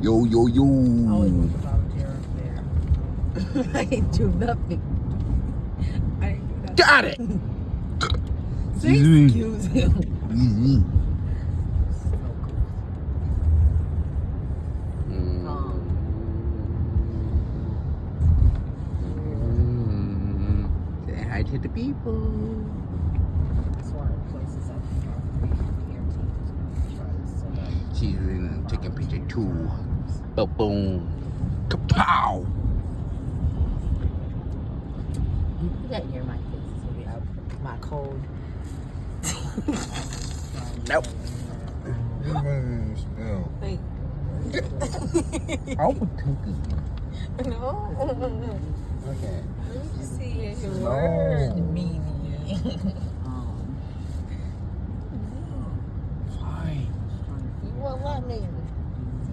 Yo, yo, yo. I always want to volunteer up there. I didn't do nothing. I didn't do nothing. Got it. Excuse him. Say hi to the people. That's one of the places I think our care teams try to set up. She's taking picture too. Boom. Kapow. You put that near my face. It's gonna be out my cold. Nope. Thank I would take it. No. Okay. Let me just see his No. word meaning. Fine. You want what meaning?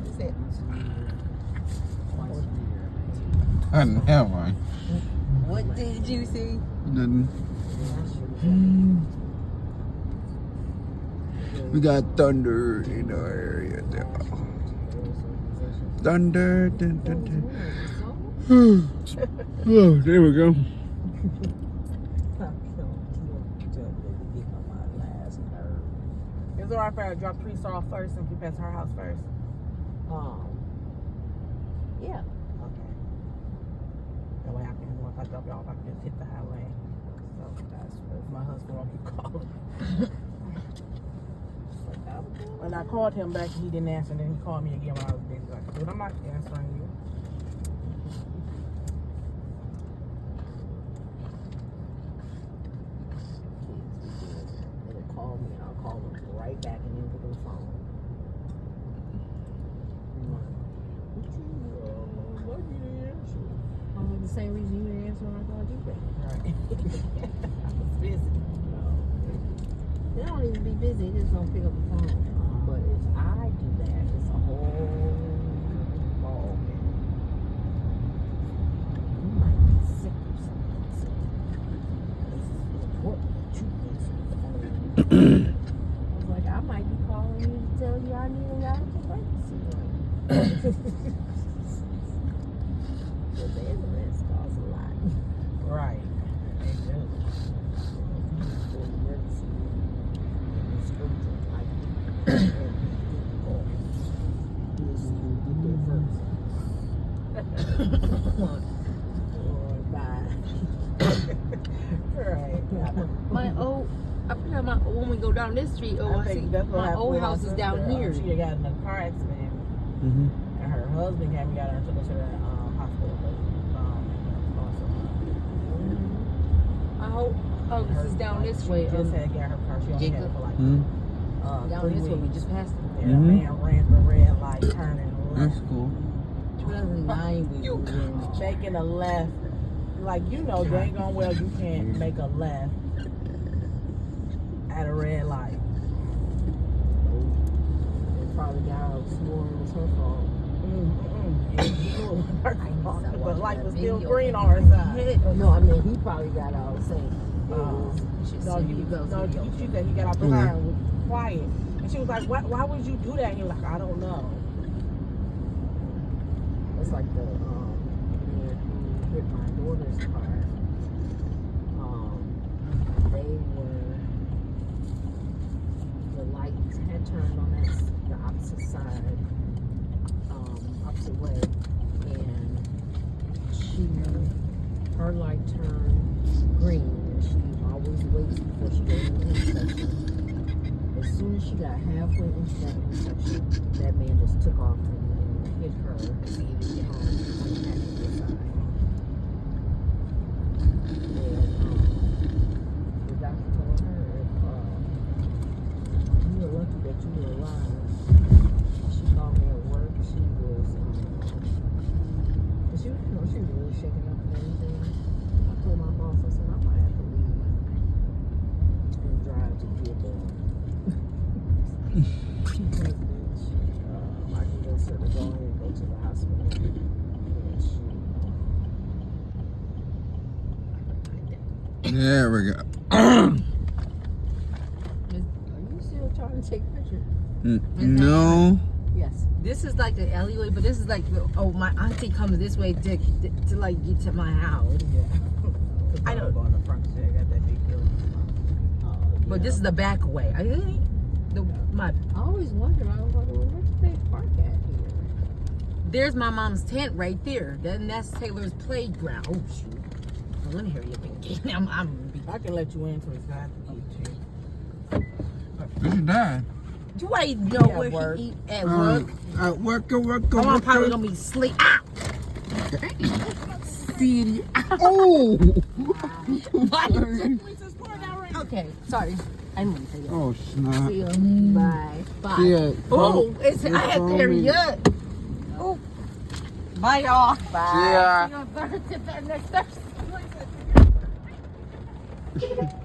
What's that? Never. What did you see? Nothing. We got thunder in our area now. Thunder. Dun, dun, dun. Oh, there we go. It's alright if I drop Teresa off first and we pass her house first. Yeah. Okay. That way I can, once I drop y'all off, I can just hit the highway. So that's what my husband won't keep calling. When I called him back, he didn't answer, and then he called me again when I was busy. Like, dude, I'm not answering you. They'll call me, and I'll call them right back and then pick up the phone. Why you didn't answer? The same reason you didn't answer when I called you back. Right. I was busy. They don't even be busy, they just don't pick up the phone. But if I do that, it's a whole ball. You might be sick or something. So it's important that you answer the phone. I was like, I might be calling you to tell you I need a ride to emergency room. Because the ambulance costs a lot. Right. They do. Emergency room. When we go down this street, my old house is down here. She got in a car accident, and her husband came and got her and took her to the hospital. I hope. Oh, this is down this way. She just had got her car. She only had it for like Down this way, we just passed it. Yeah, man ran the red light, turning left. That's cool. 2009, we were Making a left. Like, you know dang on well you can't make a left at a red light. They probably got out sworn it was her fault. But light was still green on her side. No, I mean, he probably got out saying, No, she said he got out the car and was quiet. And she was like, why would you do that? And he was like, I don't know. it's like the, when he hit my daughter's car, the lights had turned on the opposite side, opposite way, and her light turned green, and she always waits before she goes into the intersection. As soon as she got halfway into that intersection, that man just took off and hit her and behind on the passenger side. And the doctor told her if you were lucky that you were alive. She called me at work. She was, she was really shaking up and everything. I told my boss, I said, I might have to leave and drive to Dearborn. I convinced her to go ahead and go to the hospital. And There we go. are you still trying to take pictures? No. Yes. This is like the alleyway, but this is like, my auntie comes this way to like get to my house. Yeah. I know. On the front side, got that big building. But this is the back way. I always wonder, where they park at here? There's my mom's tent right there. Then that's Taylor's playground. Oh shoot! I want to hear you thinking. I can let you in so it's not the Where's your dad? Do I know where work. he eat at work? At work. My mom probably gonna be asleep. Ah! City. Oh! Okay, sorry. I didn't want to say that. Oh, snap. See you. Bye. Bye. Yeah. Oh, I had to hurry up. Oh. Bye, y'all. Bye. Yeah. See you on Thursday, next Thursday.